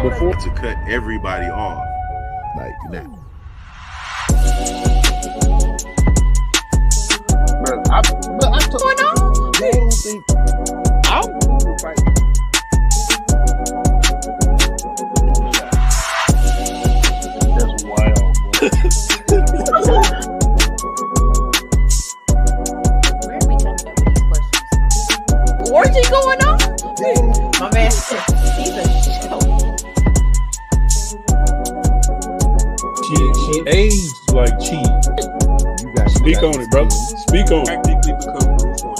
before to cut everybody off. Like now. I don't think that's wild, bro. Where are we coming up with these questions? Orgy going on? My man said he's a show. She aged like cheese. You got Speak on it, brother. Speak on it. Practically become Bruce Wayne.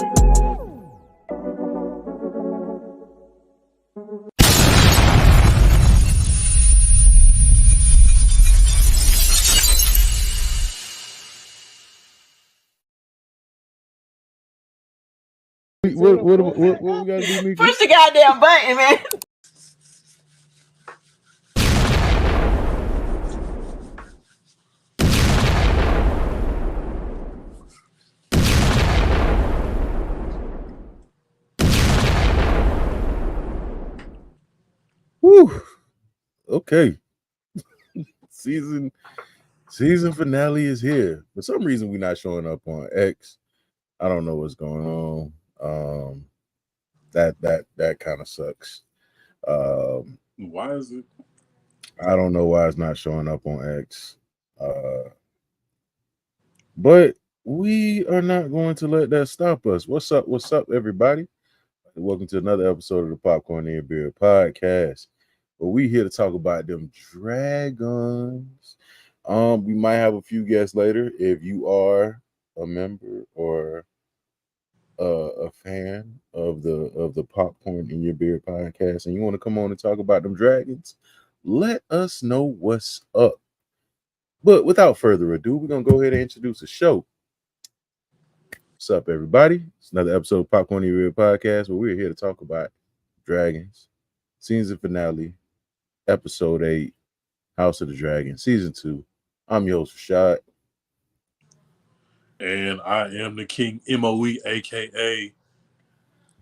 What we gotta do, Mika? Push the goddamn button, man. Woo. Okay. Season finale is here. For some reason, we're not showing up on X. I don't know what's going on. That kind of sucks. Why is it? I don't know why it's not showing up on X. But we are not going to let that stop us. What's up, everybody? Welcome to another episode of the Popcorn and Beer Podcast. But we here to talk about them dragons. We might have a few guests later. If you are a member or a fan of the Popcorn in Your Beer Podcast and you want to come on and talk about them dragons, let us know what's up. But without further ado, we're gonna go ahead and introduce the show. What's up, everybody? It's another episode of Popcorn in Your Beer Podcast where we're here to talk about dragons, season finale, episode 8, House of the Dragon, season 2. I'm your host, Rashad. And I am the King MOE, aka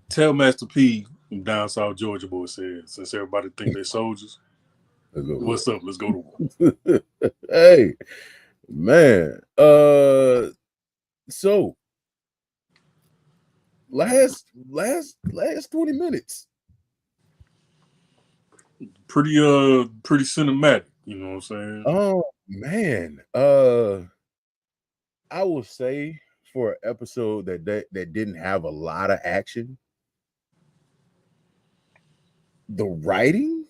Tell Master P from down South Georgia boy said, since everybody think they soldiers, what's up? Let's go to war. Hey, man. So last 20 minutes. Pretty cinematic, you know what I'm saying? Oh man. I will say for an episode that didn't have a lot of action, the writing,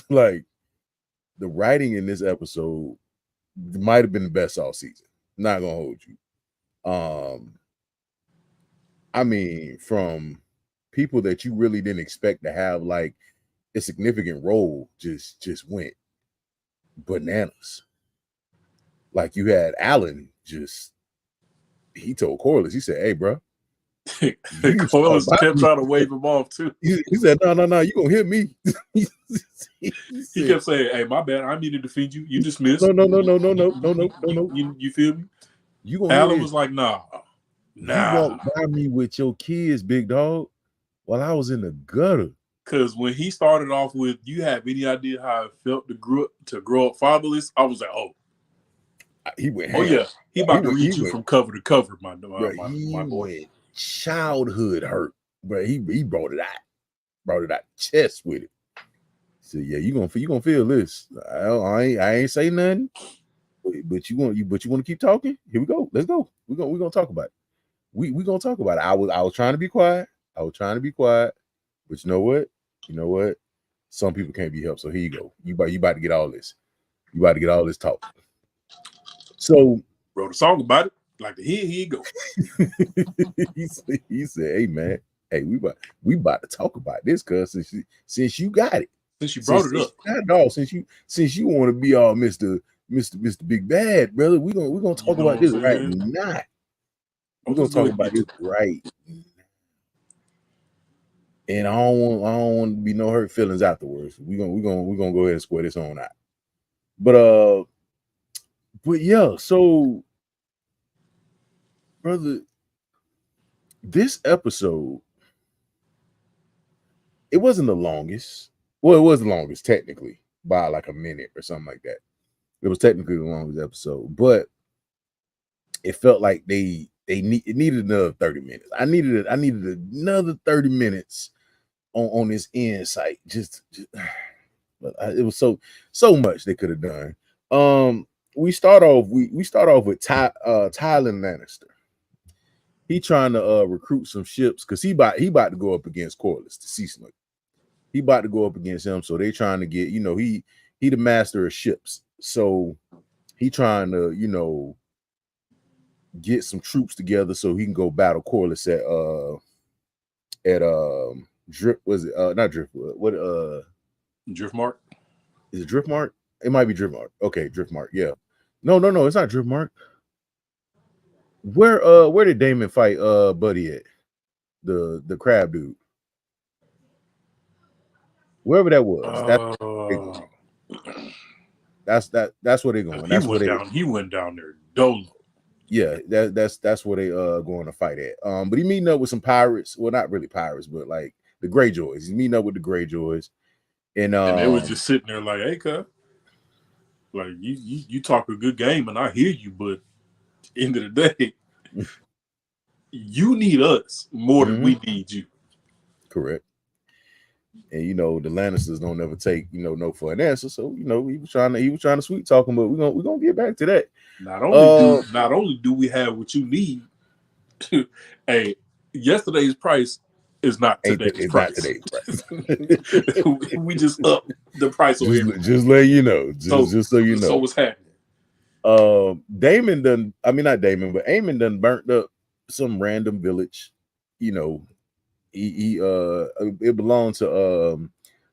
like the writing in this episode might have been the best all season. Not gonna hold you. I mean, from people that you really didn't expect to have like a significant role just went bananas. Like you had Alan he told Corliss, he said, "Hey, bro." Corliss kept trying to wave him off too. He said, No, you gonna hit me. he He kept saying, "Hey, my bad. I needed to defend you. You dismissed." No. You feel me? You gonna Alan was like, "Nah." You walked by me with your kids, big dog, while I was in the gutter. Because when he started off with, "You have any idea how it felt to grow up fatherless?" I was like, "Oh, he went. Oh yeah, he about to read you from cover to cover, my boy." Went childhood hurt, but he brought it out chest with it. So yeah, you gonna feel this. I ain't say nothing, but you want to keep talking. Here we go. Let's go. We're gonna talk about it. We gonna talk about it. I was trying to be quiet. But you know what? Some people can't be helped. So here you go. You about to get all this. You about to get all this talk. So wrote a song about it. Like here you go. he said, "Hey man, hey we about to talk about this, cuz since you got it, since you brought it up, since you want to be all Mr. Big Bad, brother, we gonna talk about this right now. We're gonna talk about this right now. And I don't want to be no hurt feelings afterwards. We're gonna go ahead and square this on out. But yeah, so brother, this episode it wasn't the longest. Well, it was the longest technically by like a minute or something like that. It was technically the longest episode, but it felt like it needed another 30 minutes. I needed another 30 minutes on this insight. But it was so much they could have done. We start off with Tylen Lannister. He trying to recruit some ships because he about to go up against Corlys, the Sea Slug. He about to go up against him, so they trying to get, he the master of ships, so he trying to get some troops together so he can go battle Corlys at not Driftwood, what Driftmark? Is it Driftmark? It might be Driftmark. Okay, Driftmark. Yeah. No, it's not Driftmark. Where did Damon fight Buddy at? The crab dude. Wherever that was. That's where they're going. He went down there dolo. Yeah, that's where they going to fight at. But he meeting up with some pirates. Well, not really pirates, but like the Greyjoys. He's meeting up with the Greyjoys. And they was just sitting there like, hey, cuz, like you talk a good game and I hear you, but at the end of the day, you need us more than we need you. Correct. And the Lannisters don't ever take no for an answer. So he was trying to sweet talk him, but we're gonna get back to that. Not only do we have what you need, hey, yesterday's price is not today's price. We just up the price on everything. Just let you know. Just so you know. So what's happening? Daemon done, I mean not Daemon, but Aemon done burnt up some random village. It belonged to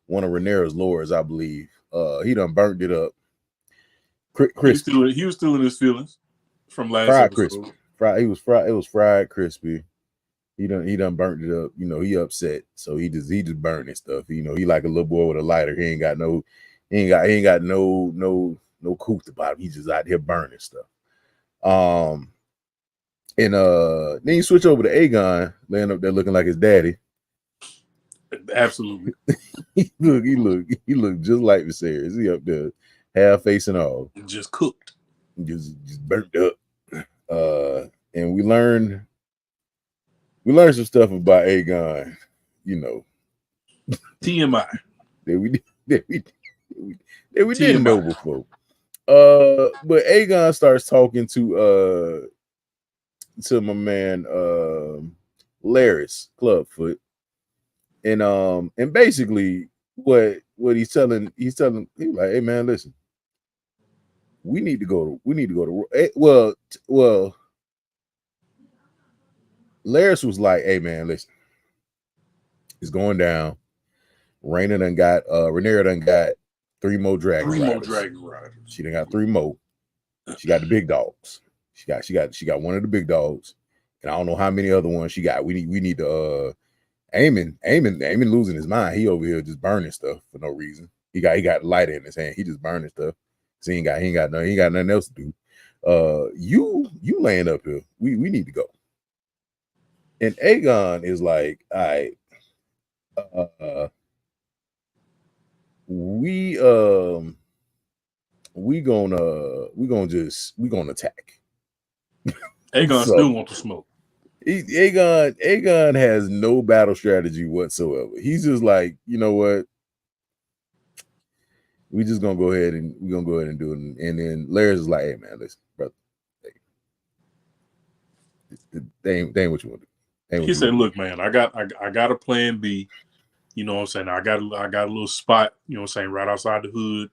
one of Rhaenyra's lords, I believe. He done burnt it up. He was still in his feelings from last episode. Crispy. It was fried crispy. He done burnt it up. He upset. So he just burned his stuff. He like a little boy with a lighter. He ain't got no couth about him. He just out here burning stuff. And then you switch over to Aegon, laying up there looking like his daddy. Absolutely. he look just like Viserys. He up there, half face and all. Just cooked. Just burnt up. And we learned some stuff about Aegon, TMI. that we didn't know before. But Aegon starts talking to my man Larys Clubfoot, and basically what he's telling he's like, hey man, listen, we need to go to well Larys was like, hey man, listen, it's going down. Rhaenyra done got 3 more dragon riders. She done got 3 more. She got the big dogs. She got one of the big dogs, and I don't know how many other ones she got. We need to Aemon losing his mind. He over here just burning stuff for no reason. He got lighter in his hand. He just burning stuff. So he ain't got nothing else to do. You laying up here. We need to go. And Aegon is like, all right, we gonna attack. Aegon still want to smoke. Aegon has no battle strategy whatsoever. He's just like, you know what? We just gonna go ahead and do it. And then Larys is like, hey man, listen, brother. They ain't what you want to do. He said, look, man, I got a plan B. You know what I'm saying? I got a little spot, you know what I'm saying, right outside the hood.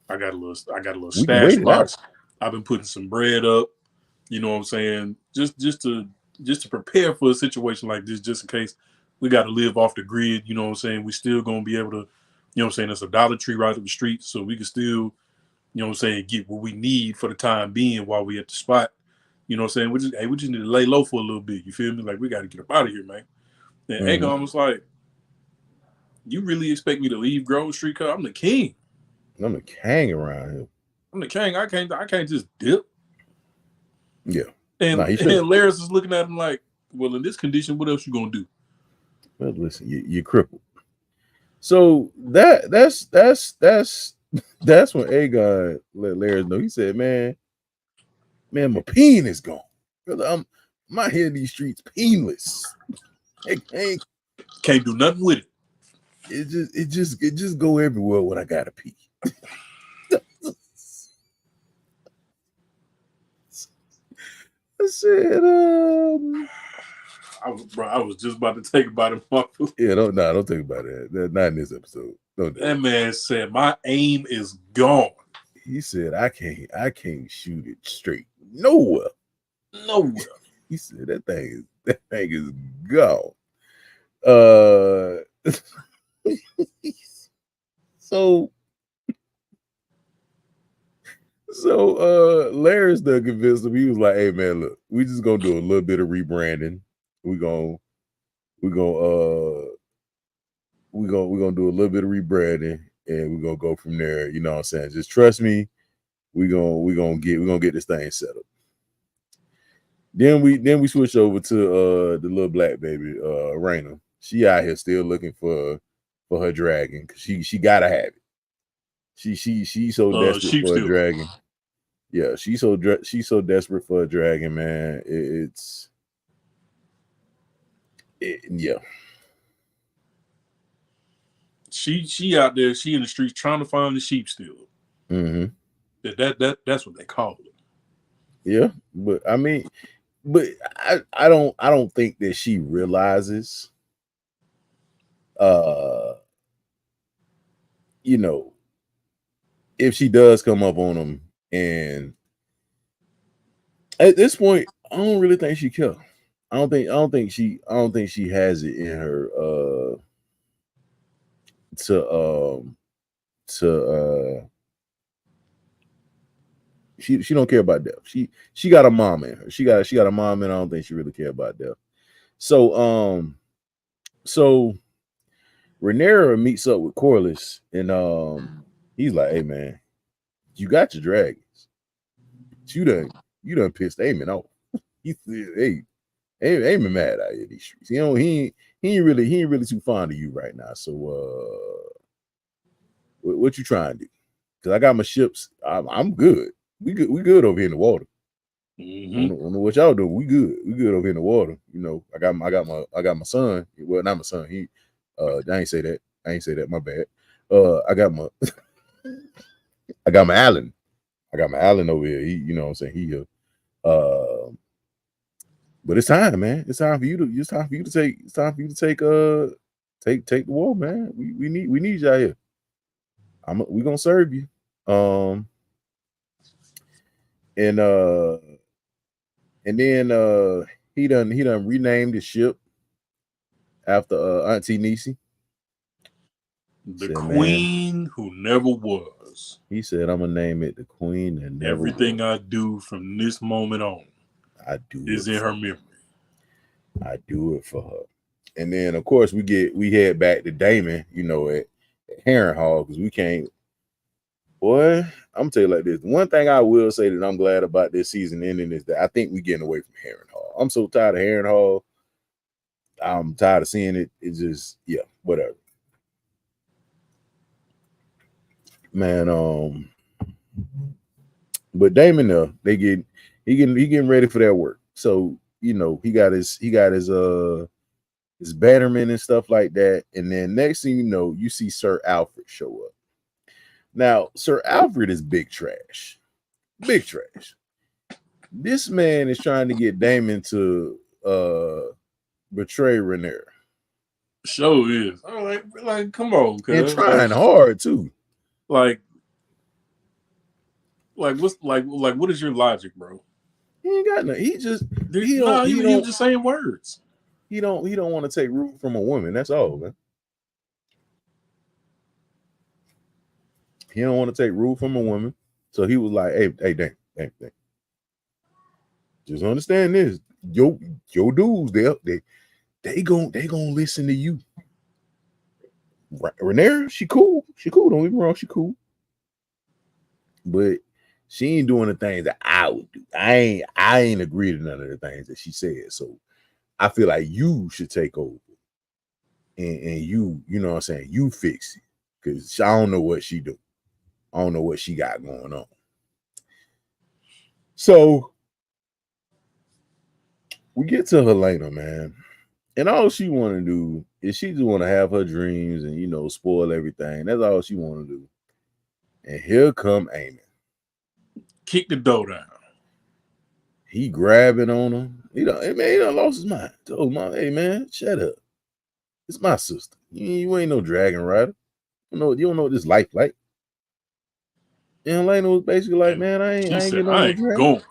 I got a little stash box. I've been putting some bread up, you know what I'm saying? Just to prepare for a situation like this, just in case we got to live off the grid, you know what I'm saying? We still gonna be able to, you know what I'm saying, there's a Dollar Tree right up the street, so we can still, you know what I'm saying, get what we need for the time being while we at the spot. You know what I'm saying? We just need to lay low for a little bit. You feel me? Like, we got to get up out of here, man. And Aegon was like, you really expect me to leave Grove Street? Cause I'm the king. I'm the king around here. I'm the king. I can't just dip. Yeah. And Larys is looking at him like, well, in this condition, what else you gonna do? Well, listen, you're crippled. So that's when Aegon let Larry know. He said, man, my peen is gone. Brother, my here in these streets peenless. Can't do nothing with it. It just go everywhere when I gotta pee. I said, I was just about to take about it. Yeah, don't think about that. Not in this episode. That man said, my aim is gone. He said, I can't shoot it straight nowhere. He said that thing is gone. So Larry's done convinced him. He was like, hey man, look, we just gonna do a little bit of rebranding. We're gonna do a little bit of rebranding and we're gonna go from there. You know what I'm saying? Just trust me. We're gonna get this thing set up. Then we switch over to the little black baby, Raina. She out here still looking for her dragon because she gotta have it. She's so desperate for a dragon. Yeah, she's so desperate for a dragon, man. Yeah. She out there. She in the streets trying to find the sheep stealer. Mm-hmm. That's what they call it. Yeah, but I mean, I don't think that she realizes. You know, if she does come up on him, and at this point, I don't really think she cares. I don't think she has it in her she don't care about death. She got a mom in her. She got a mom, and I don't think she really care about death. So Rhaenyra meets up with Corlys, and he's like, hey man, you got your dragons. You done pissed Aemon off. He said, hey, Aemon mad out here in these streets. You know, he ain't really too fond of you right now. So what you trying to do? Because I got my ships. I'm good. We good over here in the water. Mm-hmm. I don't know what y'all doing. We good over here in the water. You know, I got my son. Well, not my son. I ain't say that. My bad. I got my Allen. I got my Allen over here. He, you know what I'm saying? He here. But it's time, man. It's time for you to take the war, man. We need you out here. We gonna serve you. And then he done renamed his ship after Auntie Niecy. The Queen Who Never Was. He said, I'm gonna name it the Queen that never Everything was. I do from this moment on is in her memory. I do it for her. And then of course we head back to Daemon, you know, at Harrenhal, because we can't. Boy, I'm gonna tell you like this. One thing I will say that I'm glad about this season ending is that I think we're getting away from Harrenhal. I'm so tired of Harrenhal. I'm tired of seeing it. It's just, yeah, whatever. Man, but Daemon, he getting ready for their work. So, you know, he got his bannermen and stuff like that. And then next thing you know, you see Sir Alfred show up. Now, Sir Alfred is big trash. Big trash. This man is trying to get Daemon to betray Rhaenyra. Sure is. I'm like, come on, and trying hard too. Like what is your logic, bro? He ain't got nothing. He just he was just saying words. He don't want to take root from a woman. That's all, man. He don't want to take root from a woman. So he was like, hey, dang. Just understand this. Yo dudes, they gonna listen to you. Rhaenyra, she cool. Don't get me wrong, she cool. But she ain't doing the things that I would do. I ain't agreed to none of the things that she said. So I feel like you should take over. and you know what I'm saying, you fix it. Because I don't know what she do. I don't know what she got going on. So we get to Helena, man. And all she want to do is she just want to have her dreams and, you know, spoil everything. That's all she want to do. And here come Eamon. Kick the door down. He grabbing on her. He done lost his mind. Told him, hey, man, shut up. It's my sister. You ain't no dragon rider. You don't know what this life like. And Helena was basically like, man, I ain't getting on no dragon. Going.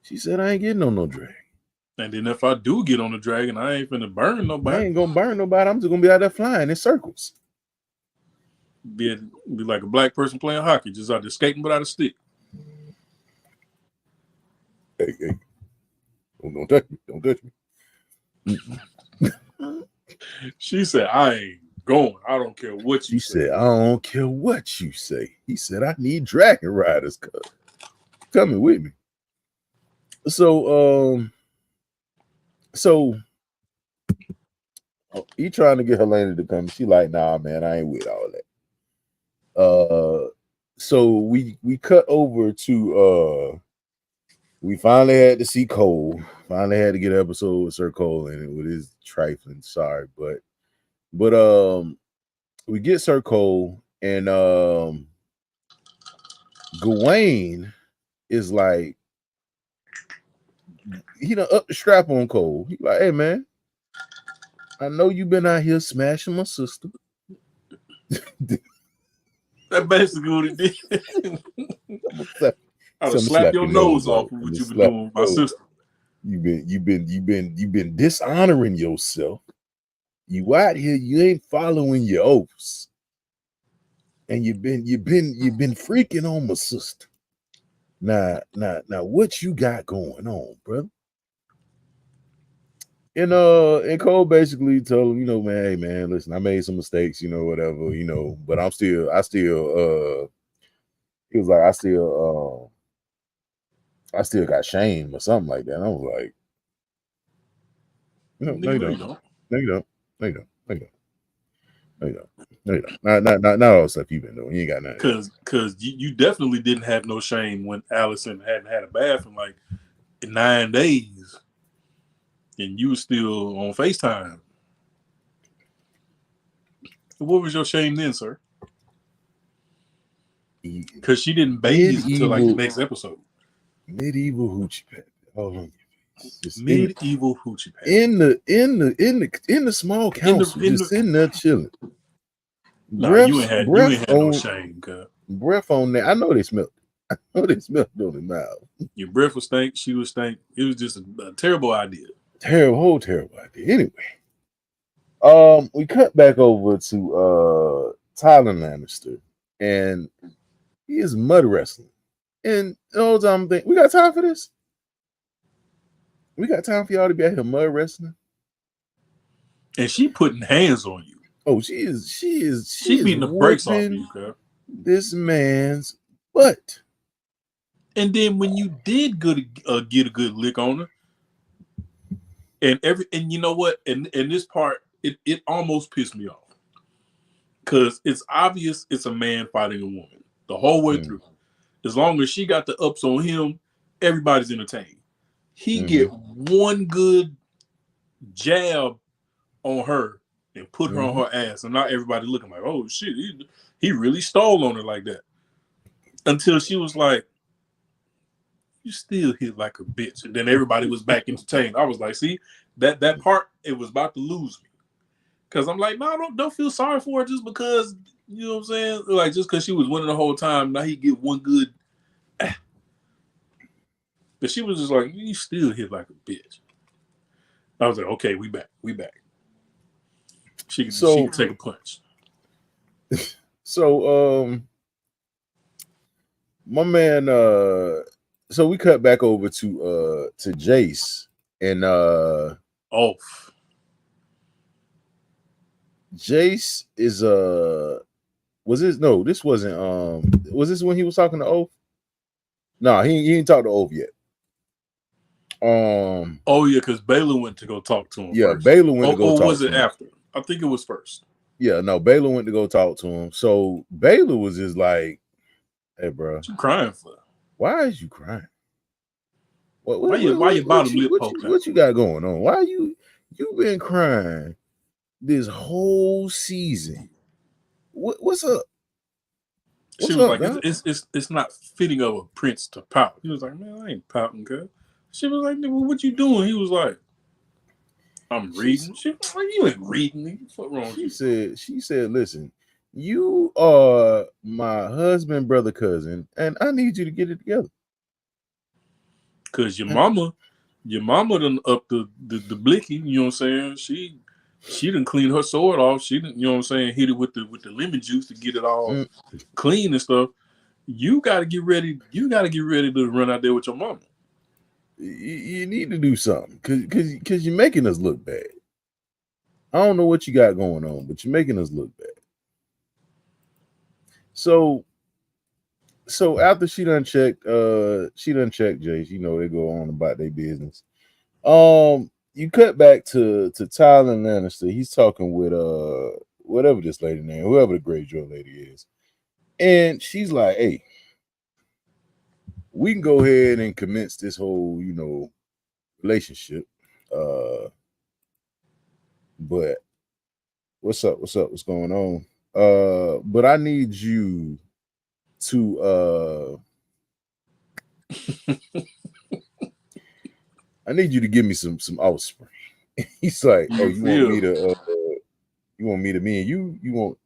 She said, I ain't getting on no dragon. And then if I do get on the dragon, I ain't finna burn nobody. I ain't gonna burn nobody. I'm just gonna be out there flying in circles. Be like a black person playing hockey, just out there skating without a stick. Hey. Don't touch me. Don't touch me. She said, I ain't going. I don't care what you say. She said, I don't care what you say. He said, I need dragon riders coming with me. So he trying to get Helena to come. She like, nah, man, I ain't with all that. So we cut over to we finally had to see Cole. Finally had to get an episode with Sir Cole in it with his trifling. Sorry, but we get Sir Cole and Gawain is like, he done up the strap on Cole. He like, hey man, I know you been out here smashing my sister. That basically what it did. I'll slap your nose off with what you been doing with my sister. You've been dishonoring yourself. You out here, you ain't following your oaths. And you've been freaking on my sister. Now, what you got going on, brother? And Cole basically told him, you know, man, hey man, listen, I made some mistakes, you know, whatever, you know, but I still he was like, I still got shame or something like that. And I was like, no, you don't. No, you don't. Not all the stuff you've been doing. You ain't got nothing. Because you definitely didn't have no shame when Allison hadn't had a bath in like 9 days, and you were still on FaceTime. What was your shame then, sir? Because she didn't bathe until like the next episode. Medieval hoochie pat. Hold on. Medieval hoochie pat. In the small council, just sitting there chilling. No, you ain't had no shame, cuz. Breath on there. I know they smelled. I know they smelled on the mouth. Your breath was stank. She was stank. It was just a terrible idea. Terrible idea. Anyway, we cut back over to Tyler Lannister, and he is mud wrestling. And the whole time I'm thinking, we got time for this? We got time for y'all to be out here mud wrestling? And she putting hands on you. Oh, she is beating the brakes off you, girl. This man's butt. And then when you did get a good lick on her, and you know what? And this part, it almost pissed me off. Because it's obvious it's a man fighting a woman the whole way through. As long as she got the ups on him, everybody's entertained. He get one good jab on her and put her on her ass, and not everybody looking like, oh shit, he really stalled on her like that. Until she was like, you still hit like a bitch. And then everybody was back entertained. I was like, see, that part, it was about to lose me. Because I'm like, no, don't feel sorry for her just because, you know what I'm saying? Like, just because she was winning the whole time, now he get one good. But she was just like, you still hit like a bitch. I was like, okay, we back. She can take a punch. So, my man, so we cut back over to Jace and Jace is this wasn't was this when he was talking to Oath? No, he didn't talk to Oath yet. Oh yeah, because Baylor went to go talk to him. Yeah, first. Baylor went to go talk. Was it to him. after? I think it was first. Yeah, no, Baylor went to go talk to him. So Baylor was just like, "Hey, bro, What you crying for? why is you crying? Why your bottom lip poking? What you got going on? Why you been crying this whole season? What's up? She was like, it's not fitting of a prince to pout. He was like, man, I ain't pouting, cuz. She was like, well, what you doing? He was like, I'm reading. She was like, you ain't reading. What's wrong with you? She said, listen, you are my husband, brother, cousin, and I need you to get it together. Cause your mama done up the blicky, you know what I'm saying? She done cleaned her sword off. She didn't, you know what I'm saying, hit it with the lemon juice to get it all clean and stuff. You gotta get ready. You gotta get ready to run out there with your mama. You need to do something because you're making us look bad. I don't know what you got going on, but you're making us look bad. So after she done checked Jace, you know, they go on about their business. You cut back to Tyler Lannister. He's talking with whatever this lady name, whoever the Greyjoy lady is, and she's like, "Hey, we can go ahead and commence this whole, you know, relationship. But what's up? What's going on? But I need you to I need you to give me some offspring." He's like, "Oh, you want me to me and you want?"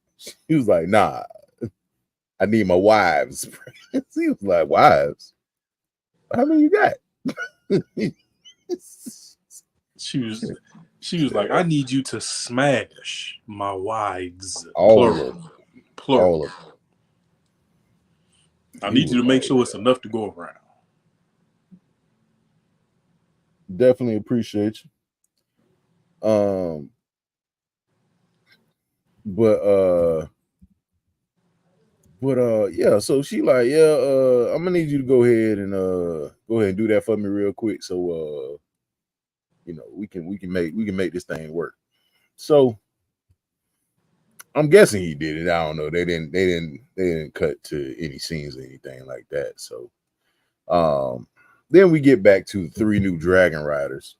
He was like, "Nah, I need my wives." He was like, "Wives? How many you got?" She was like, I need you to smash my wives. All of them. I need you to make sure it's enough to go around. Definitely appreciate you. But yeah, so she like, yeah, I'm gonna need you to go ahead and do that for me real quick, so you know, we can make this thing work. So I'm guessing he did it. I don't know. They didn't cut to any scenes or anything like that. So then we get back to the 3 new dragon riders,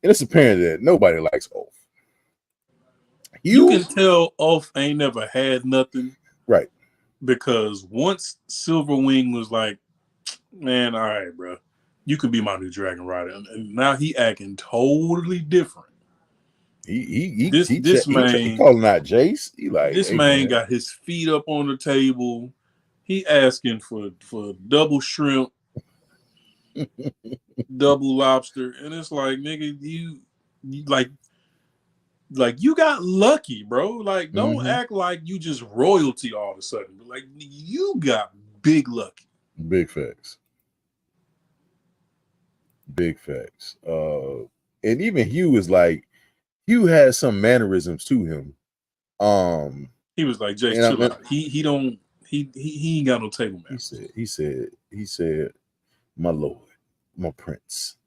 and it's apparent that nobody likes Ulf. You can tell Ulf ain't never had nothing, right? Because once Silverwing was like, man, all right, bro, you can be my new dragon rider, and now he acting totally different. This man calling out Jace. He like, this hey, man got his feet up on the table. He asking for double shrimp, double lobster, and it's like, nigga, you like you got lucky, bro. Like, don't act like you just royalty all of a sudden. Like, you got big lucky. Big facts. Big facts. And even Hugh is like, Hugh has some mannerisms to him. He was like, Jace, chill out. He ain't got no table manners. He said, my lord, my prince,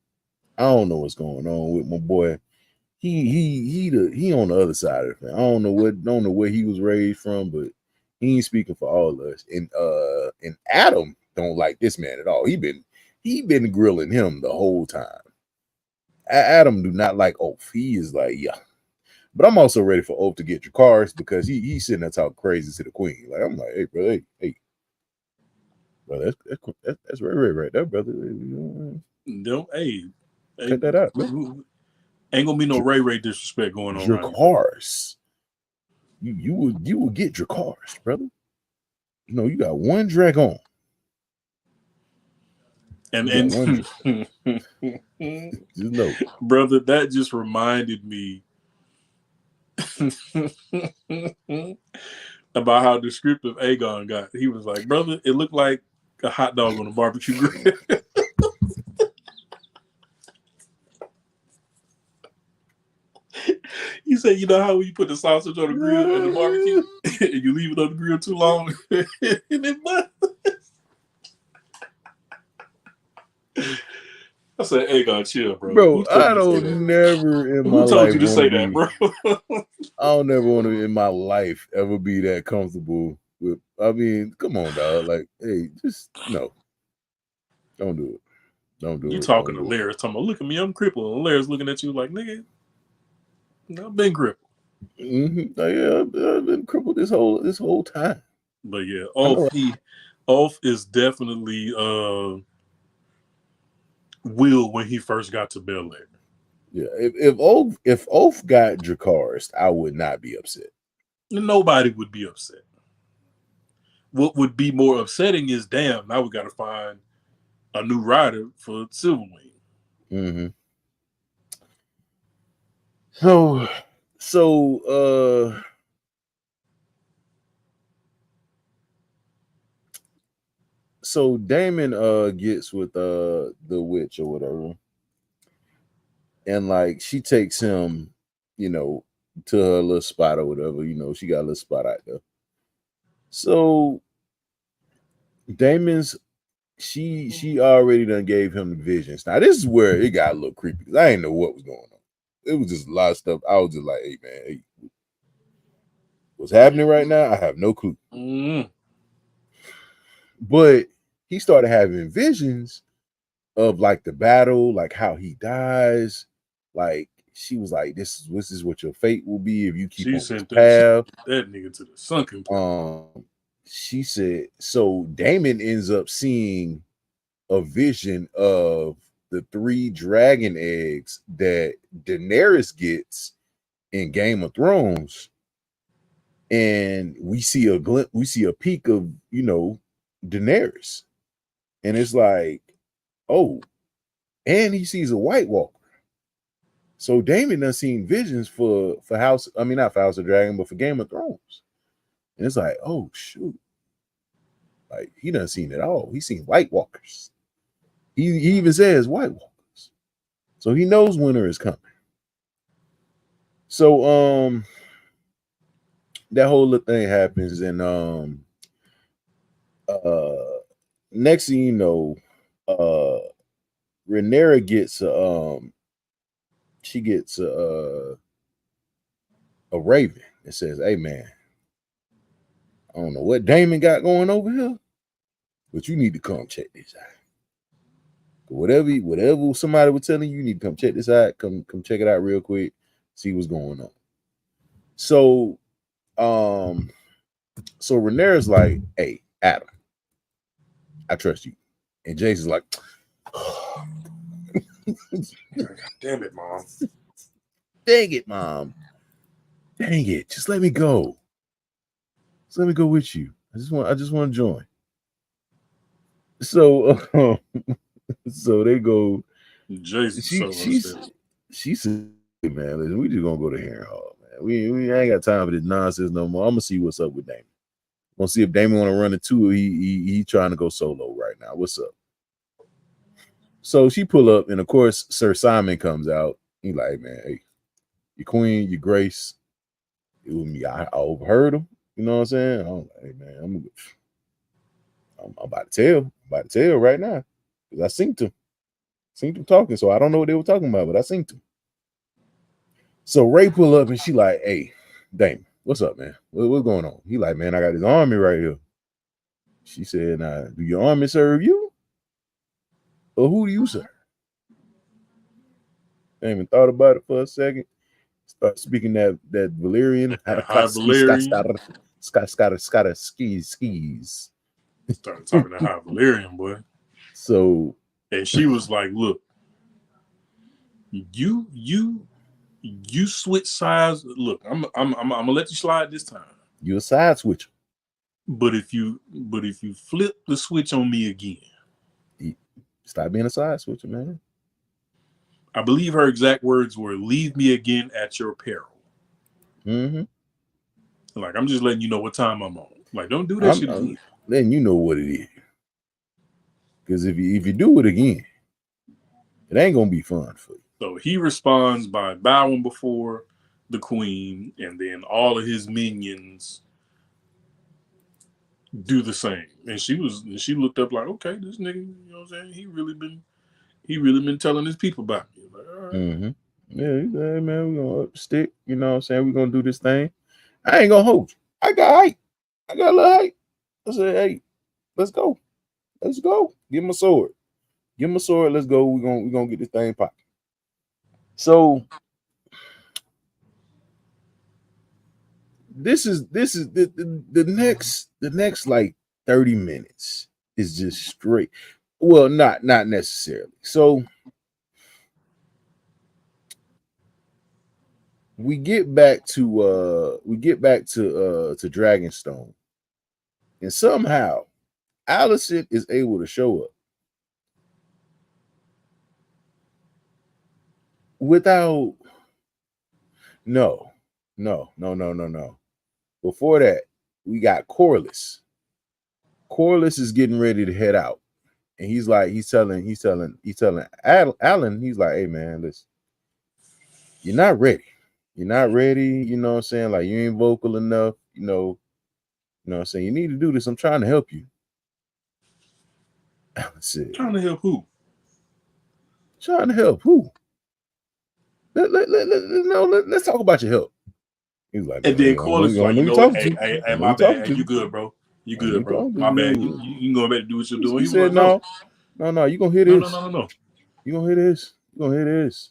I don't know what's going on with my boy. He on the other side of it. I don't know where he was raised from, but he ain't speaking for all of us. And Adam don't like this man at all. He been grilling him the whole time. Adam do not like Ulf. He is like, yeah. But I'm also ready for Ulf to get Dracarys because he's sitting there talking crazy to the queen. Like, I'm like, hey, brother, hey. Bro, that's Ray right there, brother. No, hey, cut that out. Ain't gonna be no Ray disrespect going on. Dracarys. Right, you will get Dracarys, brother. You know, you got one dragon. And just know, brother, that just reminded me about how descriptive Aegon got. He was like, brother, it looked like a hot dog on a barbecue grill. He said, you know how when you put the sausage on the grill and the barbecue and you leave it on the grill too long and it I said, "Hey, God, chill, bro. Bro, Who told I you to say don't that? never in my Who told life you to want say to that, be. bro?" I don't never want to in my life ever be that comfortable with. I mean, come on, dog. Like, hey, just no. Don't do it. Don't do You it. talking Don't to do it. Larry, talking about, look at me, I'm crippled. And Larry's looking at you like, nigga, I've been crippled. Yeah, I've been crippled this whole time. But yeah, I know. Off is definitely Will when he first got to Bel Air. Yeah, if Oaf got Dracarys, I would not be upset. Nobody would be upset. What would be more upsetting is, damn, now we got to find a new rider for Silverwing. Mm-hmm. So Damon gets with the witch or whatever, and like she takes him, to her little spot or whatever. She got a little spot out there. So Damon's she already done gave him visions. Now this is where it got a little creepy because I didn't know what was going on. It was just a lot of stuff. I was just like, hey man, hey, what's happening right now? I have no clue. Mm. But he started having visions of like the battle, like how he dies. Like she was like, this is what your fate will be if you keep on this path. That nigga to the sunken place. She said, so Damon ends up seeing a vision of the 3 dragon eggs that Daenerys gets in Game of Thrones. And we see a glimpse, we see a peek of, Daenerys. And it's like, oh, and he sees a White Walker. So Damon done seen visions for House, I mean, not for House of Dragon, but for Game of Thrones. And it's like, oh, shoot. Like, he done seen it all. He's seen White Walkers. He even says White Walkers. So he knows winter is coming. So, that whole little thing happens, and next thing you know, Rhaenyra gets she gets a raven that says, hey man, I don't know what Damon got going over here, but you need to come check this out. Whatever somebody was telling you, you need to come check this out. Come check it out real quick, see what's going on. So Rhaenyra's like, hey, Adam, I trust you. And Jason's like, damn it, Mom. Dang it, Mom. Dang it. Just let me go. Just let me go with you. I just want to join. So so they go. Jason, she said, man, listen, we just gonna go to Harrenhal, man. We ain't got time for this nonsense no more. I'm gonna see what's up with Damon. I'm gonna see if Damon want to run into it. He trying to go solo right now. What's up? So she pull up, and of course, Sir Simon comes out. He like, man, hey, your queen, your grace. It was me. I overheard him. You know what I'm saying? I'm like, hey man, I'm about to tell right now. Because I seen them talking. So I don't know what they were talking about, but I seen them. So Ray pull up and she like, hey, Damon, what's up, man? What's going on? He like, man, I got this army right here. She said, nah, do your army serve you? Or who do you serve? Damon thought about it for a second. Start speaking that Valyrian. Skis. Started talking to High Valyrian, boy. So, and she was like, look, you switch sides. Look, I'm gonna let you slide this time. You a side switcher. But if you flip the switch on me again, stop being a side switcher, man. I believe her exact words were, leave me again at your peril. Mm-hmm. Like, I'm just letting you know what time I'm on. Like, don't do that shit again. Then you know what it is. Because if you do it again, it ain't gonna be fun for you. So he responds by bowing before the queen, and then all of his minions do the same. And she looked up like, okay, this nigga, you know what I'm saying? He really been He really been telling his people about me. Like, all right. Mm-hmm. Yeah, he said, hey man, we're gonna up the stick. You know what I'm saying? We're gonna do this thing. I ain't gonna hold you. I got height. I got a little height. I said, hey, let's go. Let's go. Give him a sword. Give him a sword. Let's go. We're gonna get this thing popping. So this is the next like 30 minutes is just straight. Well, not necessarily. So we get back to Dragonstone, and somehow Alicent is able to show up without no. Before that, we got Corlys. Corlys is getting ready to head out, and he's telling Alan, he's like, hey man, listen, you're not ready. You're not ready, you know what I'm saying? Like, you ain't vocal enough, you know what I'm saying? You need to do this. I'm trying to help you. Alan said, Trying to help who? Trying to help who? Let's talk about your help. He was like, and then Corlys like, you know what? Hey, my bad. Hey, you good, bro? You good, bro? My bad. You can go back and do what you're doing. He said, no. You gonna hear this. No. You gonna hear this. You gonna hear this.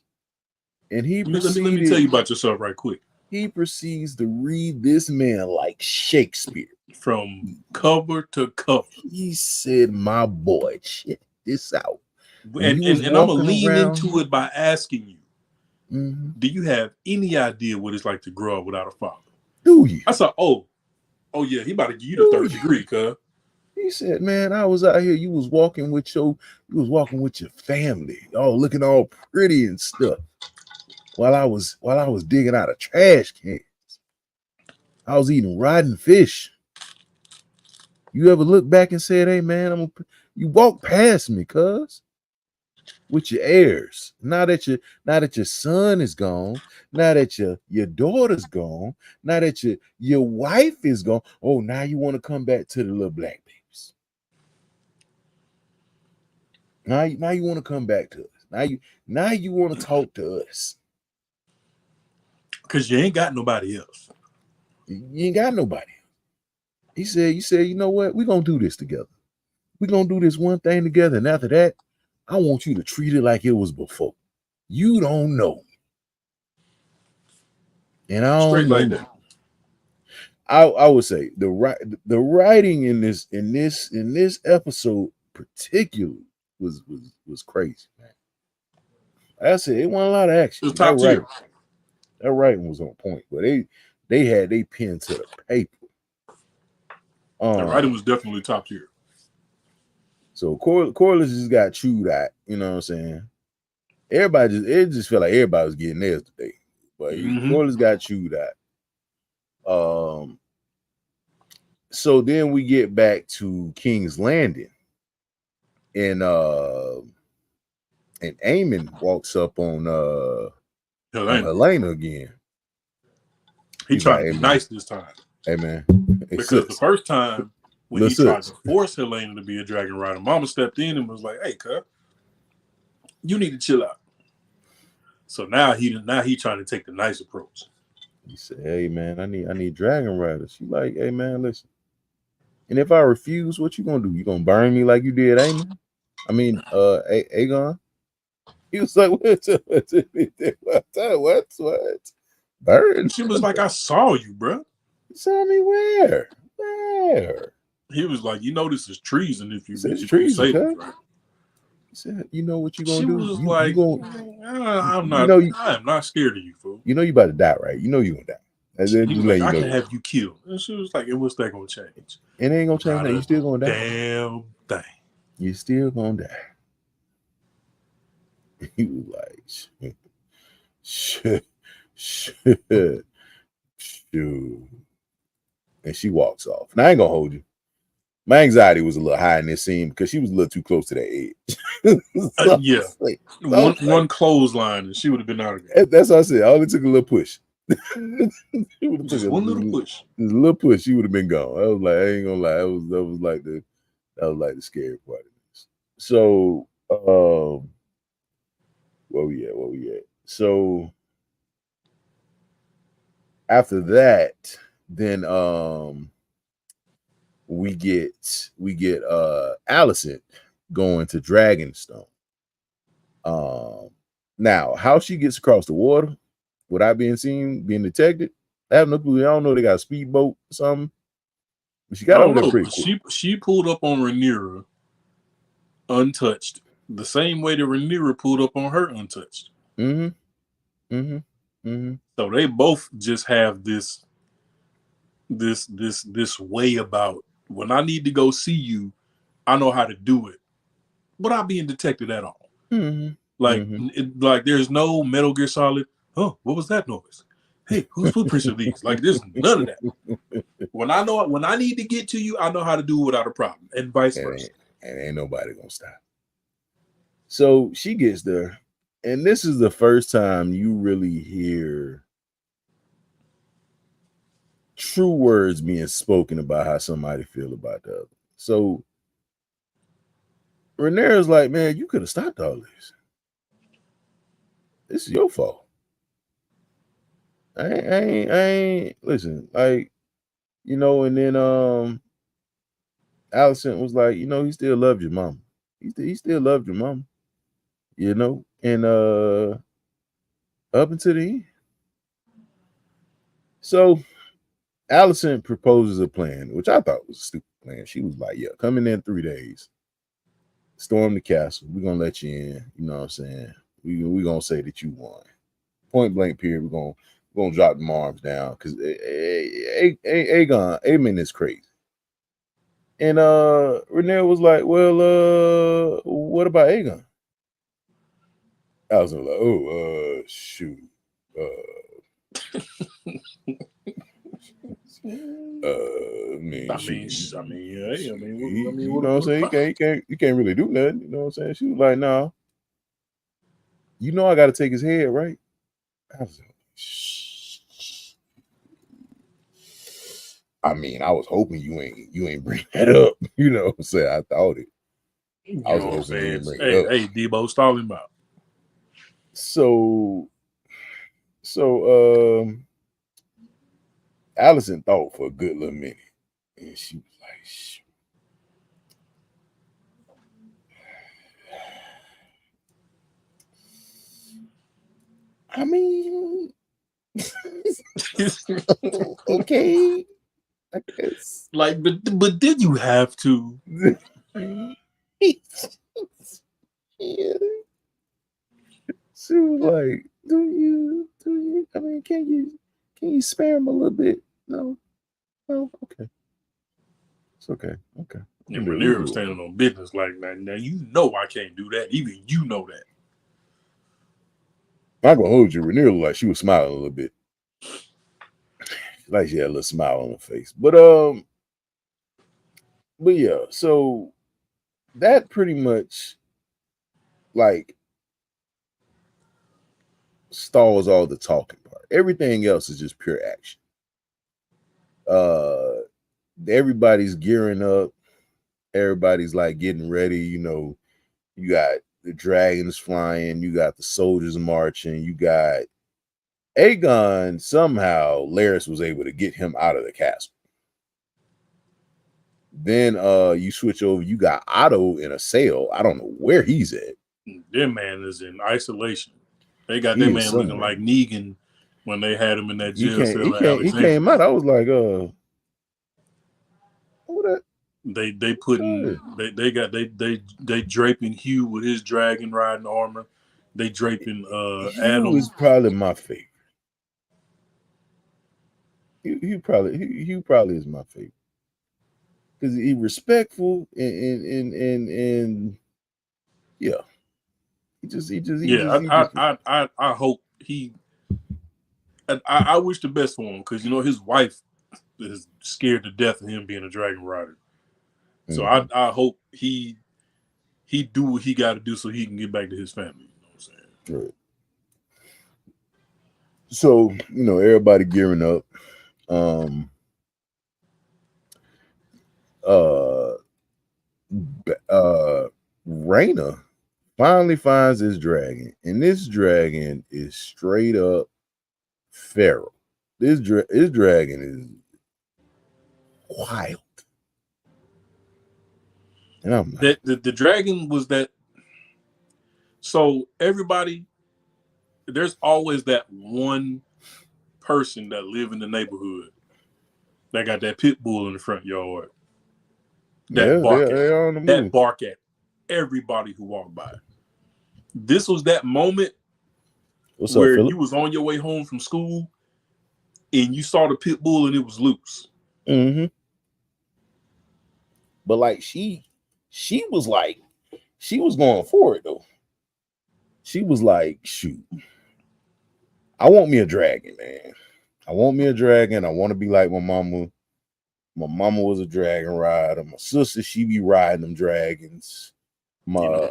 And he let me tell you about yourself right quick. He proceeds to read this man like Shakespeare. From cover to cover. He said, my boy, check this out. And I'm going to lean into it by asking you, mm-hmm. Do you have any idea what it's like to grow up without a father? Do you? I said, oh yeah, he about to give you the third degree, cuz. He said, man, I was out here. You was walking with your family, all looking all pretty and stuff. While I was digging out of trash cans. I was eating rotten fish. You ever look back and said, hey man, you walk past me, cuz, with your heirs. Now that your son is gone, now that your daughter's gone, now that your wife is gone. Oh, now you want to come back to the little black babies. Now you want to come back to us. Now you want to talk to us. Because you ain't got nobody else. You ain't got nobody. He said, you know what? We're going to do this together. We're going to do this one thing together. And after that, I want you to treat it like it was before. You don't know. And I don't know. Like that. I would say the writing in this episode particularly was crazy, man. I said it wasn't a lot of action. It was top tier. That writing was on point, but they had they pen to the paper. The writing was definitely top tier. So Corlys just got chewed out, you know what I'm saying? It just felt like everybody was getting theirs today. But Corlys got chewed out. So then we get back to King's Landing. And Aemon walks up on Helena again. He tried to be nice this time. Hey man. Because the first time when he tried to force Helena to be a dragon rider, Mama stepped in and was like, hey, cuz, you need to chill out. So now he trying to take the nice approach. He said, hey man, I need dragon riders. She like, hey man, listen. And if I refuse, what you gonna do? You gonna burn me like you did Aemon? I mean, Aegon? He was like, what? Burn? She was like, I saw you, bro. You saw me where? He was like, you know this is treason if you say this, right? He said, you know what you gonna do? She was I am not scared of you, fool. You know you about to die, right? You know you gonna die. And then he was like, I can have you killed. And she was like, and what's that gonna change? It ain't gonna change. You still gonna die. Damn thing. You still gonna die. He was like, shit. And she walks off. And I ain't gonna hold you. My anxiety was a little high in this scene because she was a little too close to that edge. Yeah. One clothesline and she would have been out of there. That's what I said. I only took a little push. Just one little push. A little push, she would have been gone. I was like, I ain't gonna lie. That was like the scary part of this. So Where we at? So after that, then we get Allison going to Dragonstone. Now how she gets across the water without being seen, being detected, I have no clue. I don't know. They got a speedboat or something. But she got over there pretty quick. She pulled up on Rhaenyra untouched, the same way that Rhaenyra pulled up on her untouched. So they both just have this way about, when I need to go see you, I know how to do it without being detected at all. Like there's no Metal Gear Solid. Oh, what was that noise? Hey, whose footprints are these? Like there's none of that. When I need to get to you, I know how to do it without a problem, and vice versa. And ain't nobody gonna stop. So she gets there, and this is the first time you really hear true words being spoken about how somebody feel about the other. So Rhaenyra's like, man, you could have stopped all this. This is your fault. I ain't listen, like, you know, and then Allison was like, you know, he still loved your mom. He still loved your mom, you know, and up until the end. So Allison proposes a plan, which I thought was a stupid plan. She was like, yeah, come in 3 days, storm the castle. We're gonna let you in, you know what I'm saying? We're gonna say that you won. Point blank period. We're gonna drop the arms down because Aemon is crazy. And Rhaenyra was like, well, what about Aegon? I was like, oh, shoot. I mean, you know what I'm saying? You can't really do nothing. You know what I'm saying? She was like, no. You know I got to take his head, right? I was like, shh. I mean, I was hoping you ain't bring that up. You know what I'm saying? I thought it. I was hoping you ain't bring it up. Hey, Debo, stall him out. So Allison thought for a good little minute, and she was like, shh. I mean, okay, I guess. Like, but did you have to? Yeah. She was like, do you? I mean, can you spare him a little bit? No, okay, it's okay. And Rhaenyra was standing on business like, now you know I can't do that. Even you know that. I'm gonna hold you. Rhaenyra looked like she was smiling a little bit, like she had a little smile on her face. But yeah. So that pretty much like stalls all the talking part. Everything else is just pure action. Everybody's gearing up. Everybody's like getting ready. You know, you got the dragons flying. You got the soldiers marching. You got Aegon. Somehow Larys was able to get him out of the castle. Then you switch over. You got Otto in a sail. I don't know where he's at. Their man is in isolation. They got that man looking like Negan when they had him in that jail cell. He came out. I was like, what that? They draping Hugh with his dragon riding armor. They draping Adam. Hugh is probably my favorite. Hugh probably is my favorite because he's respectful and yeah. I hope I wish the best for him because you know his wife is scared to death of him being a dragon rider. So I hope he do what he got to do so he can get back to his family. You know what I'm saying? Right. So you know everybody gearing up. Rhaena finally finds this dragon, and this dragon is straight up feral. This dragon is wild. And I'm like, The dragon was that. So everybody, there's always that one person that live in the neighborhood that got that pit bull in the front yard. That bark at everybody who walked by. This was that moment where you was on your way home from school and you saw the pit bull and it was loose. Mm-hmm. But like she was going for it though. She was like, shoot, I want me a dragon, man. I want me a dragon. I want to be like my mama. My mama was a dragon rider. My sister, she be riding them dragons. My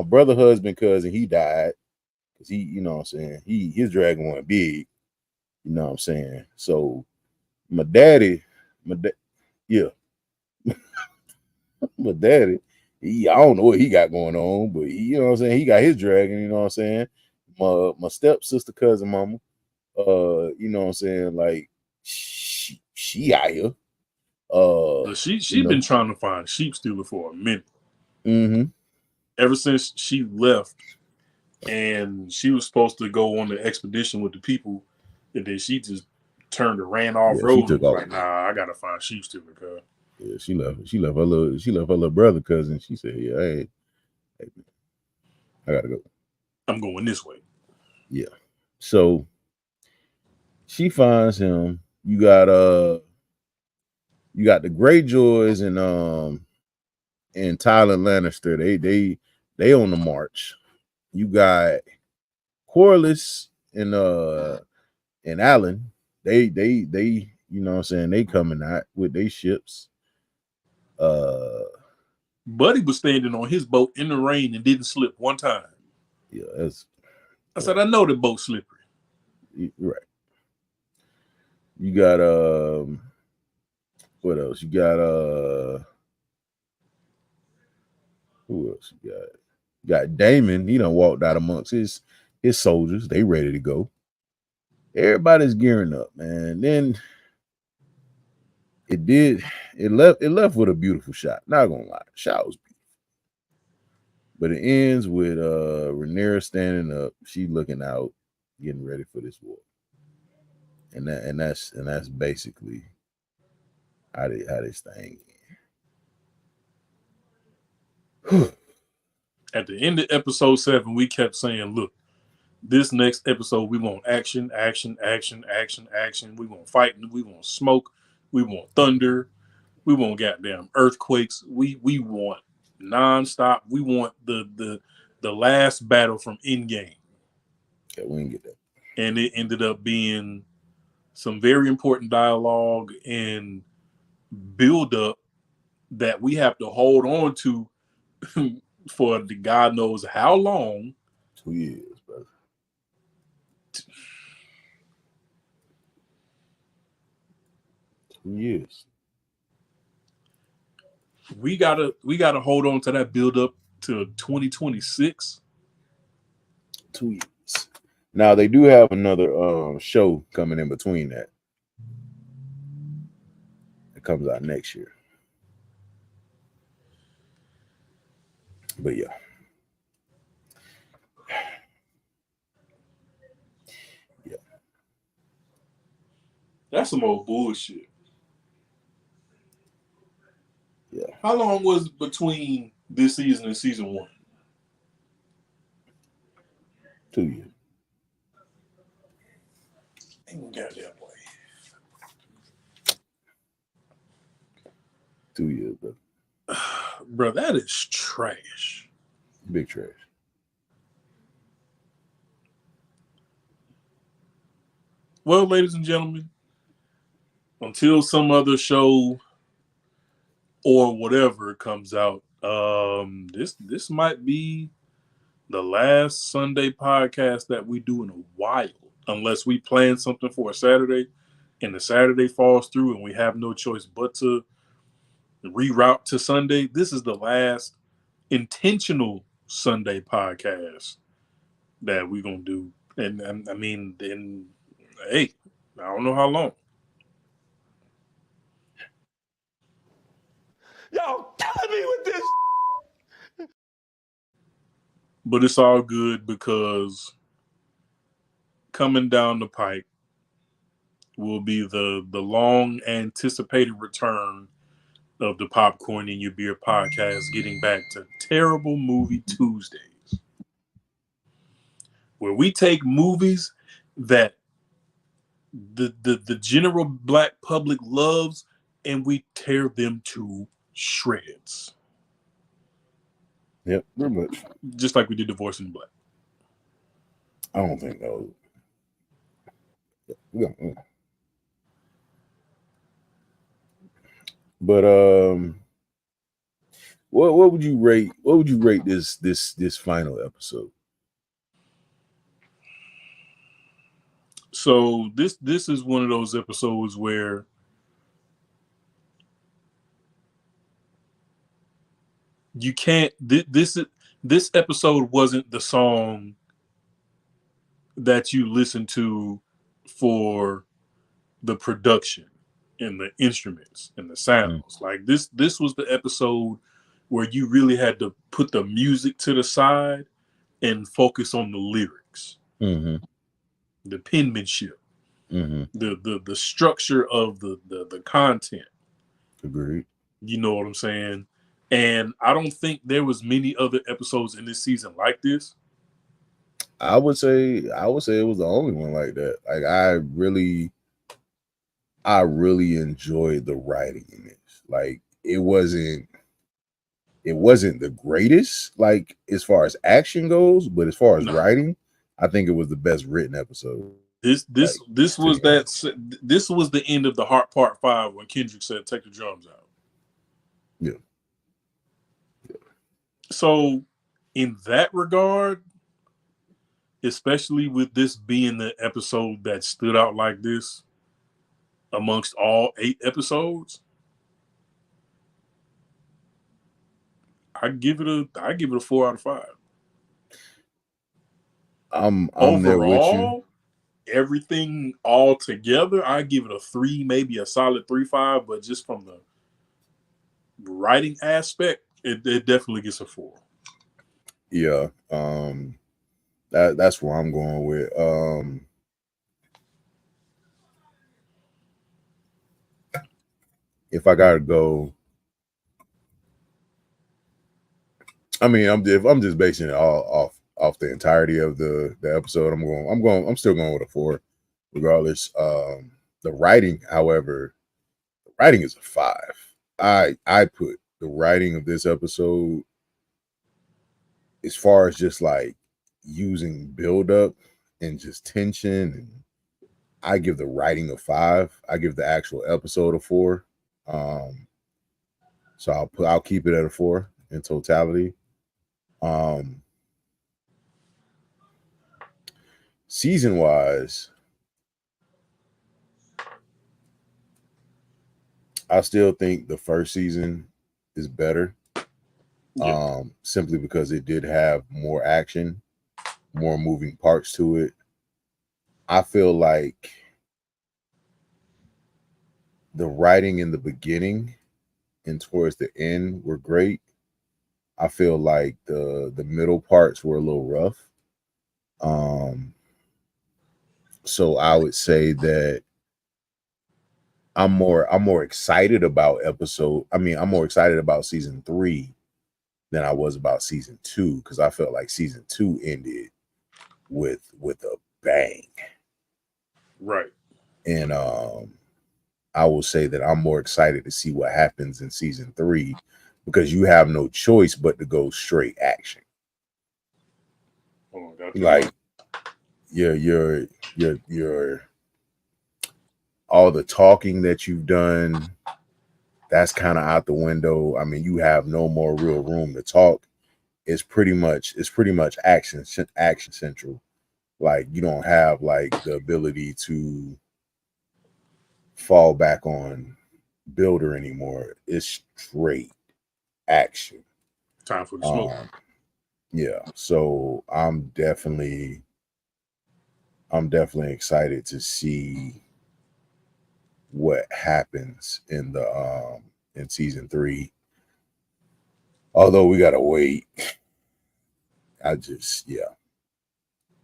brother, husband, cousin, he died. Because he, you know what I'm saying? His dragon wasn't big. You know what I'm saying? So my daddy, my daddy, I don't know what he got going on, but you know what I'm saying? He got his dragon, you know what I'm saying? My stepsister, cousin, mama, you know what I'm saying? Like she out here. She been trying to find a sheep stealer for a minute. Mm-hmm. Ever since she left, and she was supposed to go on the expedition with the people, and then she just turned and ran off road. She took off. Like, nah, I gotta find a sheep stealer, cuz. Yeah, she left her little brother cousin. She said, yeah, hey, I gotta go. I'm going this way. Yeah. So she finds him. You got the Greyjoys and Tyler Lannister. They on the march. You got Corlys and Alan. They you know what I'm saying, they coming out with their ships. Buddy was standing on his boat in the rain and didn't slip one time. Yeah, I said, I know the boat's slippery. Right. You got what else? You got who else you got? You got Damon. He done walked out amongst his soldiers. They ready to go. Everybody's gearing up, man. Then it left with a beautiful shot. Not gonna lie, the shot was beautiful. But it ends with Rhaenyra standing up. She looking out, getting ready for this war. And that's basically how this thing ends. At the end of episode 7, we kept saying, look, this next episode, we want action, action, action, action, action. We want fighting. We want smoke. We want thunder. We want goddamn earthquakes. We want nonstop. We want the last battle from Endgame. Yeah, we didn't get that. And it ended up being some very important dialogue and build up that we have to hold on to for the God knows how long. 2 years, brother. 2 years. We gotta hold on to that build up to 2026. 2 years. Now they do have another show coming in between that. It comes out next year. But yeah. Yeah. That's some old bullshit. Yeah. How long was between this season and season 1? 2 years. Ain't goddamn way. 2 years, bro. Bro, that is trash. Big trash. Well, ladies and gentlemen, until some other show or whatever comes out, this might be the last Sunday podcast that we do in a while, unless we plan something for a Saturday and the Saturday falls through and we have no choice but to reroute to Sunday. This is the last intentional Sunday podcast that we're gonna do, and I mean, then hey, I don't know how long. Y'all killing me with this. But it's all good because coming down the pike will be the long anticipated return of the Popcorn in Your Beer podcast, getting back to Terrible Movie Tuesdays, where we take movies that the general black public loves and we tear them to shreds. Yep, pretty much. Just like we did Divorce in Black. I don't think no. Yeah. But what would you rate? What would you rate this final episode? So this is one of those episodes where you can't. This episode wasn't the song that you listen to for the production and the instruments and the sounds. Like this was the episode where you really had to put the music to the side and focus on the lyrics, the penmanship, the structure of the content. Agreed. You know what I'm saying? And I don't think there was many other episodes in this season like this. I would say it was the only one like that. Like I really enjoyed the writing in this. Like it wasn't the greatest, like as far as action goes, but as far as writing, I think it was the best written episode. This was the end of the Heart Part 5 when Kendrick said, "Take the drums out." Yeah. So in that regard, especially with this being the episode that stood out like this amongst all 8 episodes, I give it a 4 out of 5. I'm overall, there with you. Everything all together, I give it a 3, maybe a solid 3.5. But just from the writing aspect, it definitely gets a 4. Yeah, that's where I'm going with. If I gotta go, I mean, if I'm just basing it all off the entirety of the episode, I'm still going with a 4, regardless. The writing, however, the writing is a 5. I put the writing of this episode, as far as just like using buildup and just tension, and I give the writing a 5. I give the actual episode a 4. So I'll keep it at a 4 in totality. Season wise, I still think the first season is better. Simply because it did have more action, more moving parts to it. I feel like the writing in the beginning and towards the end were great. I feel like the middle parts were a little rough. So I would say that I'm more excited about I'm more excited about season 3 than I was about season 2, because I felt like season 2 ended with a bang. Right. And I will say that I'm more excited to see what happens in season 3, because you have no choice but to go straight action. Oh, like your all the talking that you've done, that's kind of out the window. I mean, you have no more real room to talk. It's pretty much action central. Like you don't have like the ability to fall back on builder anymore. It's straight action. Time for the smoke. Yeah, so I'm definitely excited to see what happens in the in season 3. Although we gotta wait.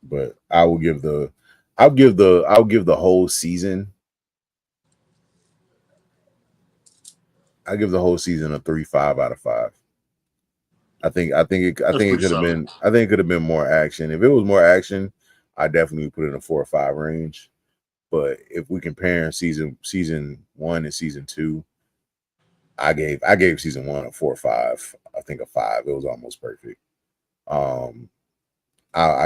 But I'll give the whole season. I give the whole season a 3.5 out of 5. I think it could have been more action. If it was more action, I definitely put it in a 4 or 5 range. But if we compare season 1 and season 2, I gave season 1 a 4 or 5. I think a 5. It was almost perfect. I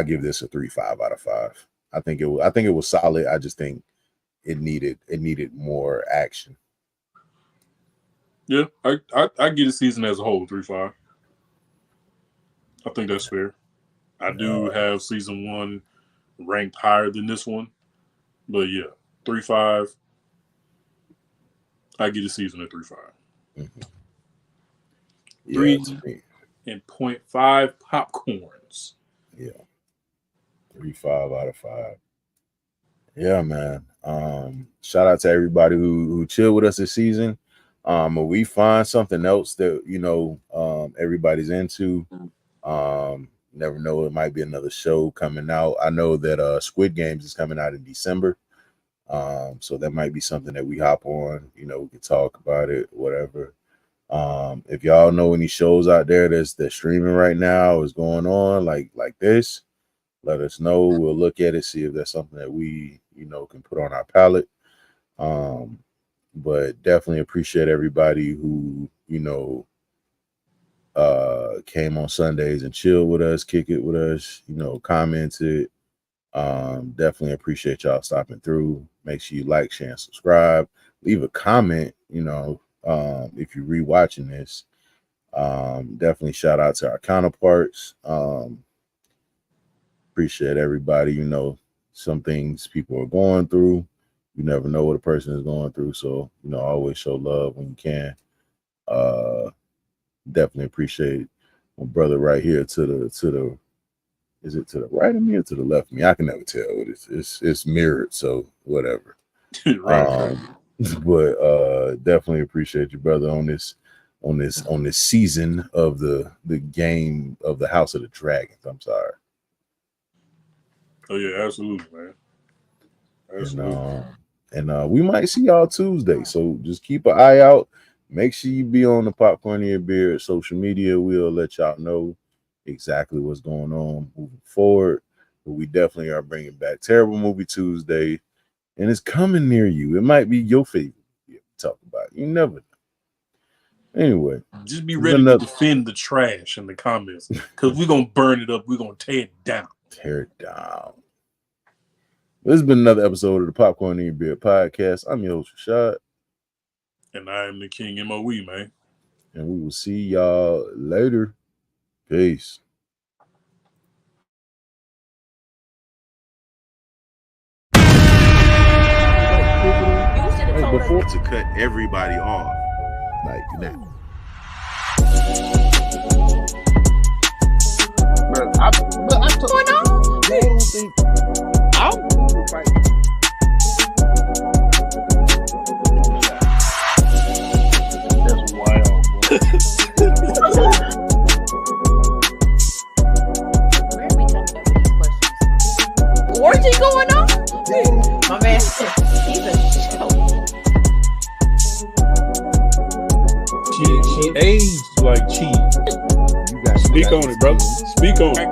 give this a 3.5 out of 5. I think it was solid. I just think it needed more action. Yeah, I get the season as a whole 3.5. I think that's fair. I do have season 1 ranked higher than this one, but yeah, 3.5. I get the season at 3.5. Mm-hmm. 3.5 popcorns. Yeah, 3.5 out of 5. Yeah, man. Shout out to everybody who chilled with us this season. If we find something else that everybody's into, never know, it might be another show coming out. I know that Squid Games is coming out in December, so that might be something that we hop on. We can talk about it, whatever. If y'all know any shows out there that's streaming right now is going on like this, let us know. We'll look at it, see if that's something that we can put on our palette. But definitely appreciate everybody who came on Sundays and chill with us, kick it with us, commented. Definitely appreciate y'all stopping through. Make sure you like, share, and subscribe. Leave a comment, if you're rewatching this. Definitely shout out to our counterparts. Appreciate everybody. Some things people are going through. You never know what a person is going through. So, always show love when you can. Definitely appreciate my brother right here to the is it to the right of me or to the left of me? I can never tell. It's mirrored, so whatever. Right. But definitely appreciate you, brother, on this season of the game of the House of the Dragons. I'm sorry. Oh yeah, absolutely, man. Absolutely. And we might see y'all Tuesday, so just keep an eye out. Make sure you be on the Popcorn Ear Beard social media. We'll let y'all know exactly what's going on moving forward. But we definitely are bringing back Terrible Movie Tuesday, and it's coming near you. It might be your favorite movie to talk about. You never know. Anyway, just be ready to defend the trash in the comments, because we're gonna burn it up. We're gonna tear it down. Tear it down. This has been another episode of the Popcorn Ear Beard Podcast. I'm your host, Rashad. And I am the King MOE, man. And we will see y'all later. Peace. Before to cut everybody off like that. But I told you. That's wild, boy. Orgy going on? My man, he's a show. She aged like cheese. Speak on it, brother. Speak on it.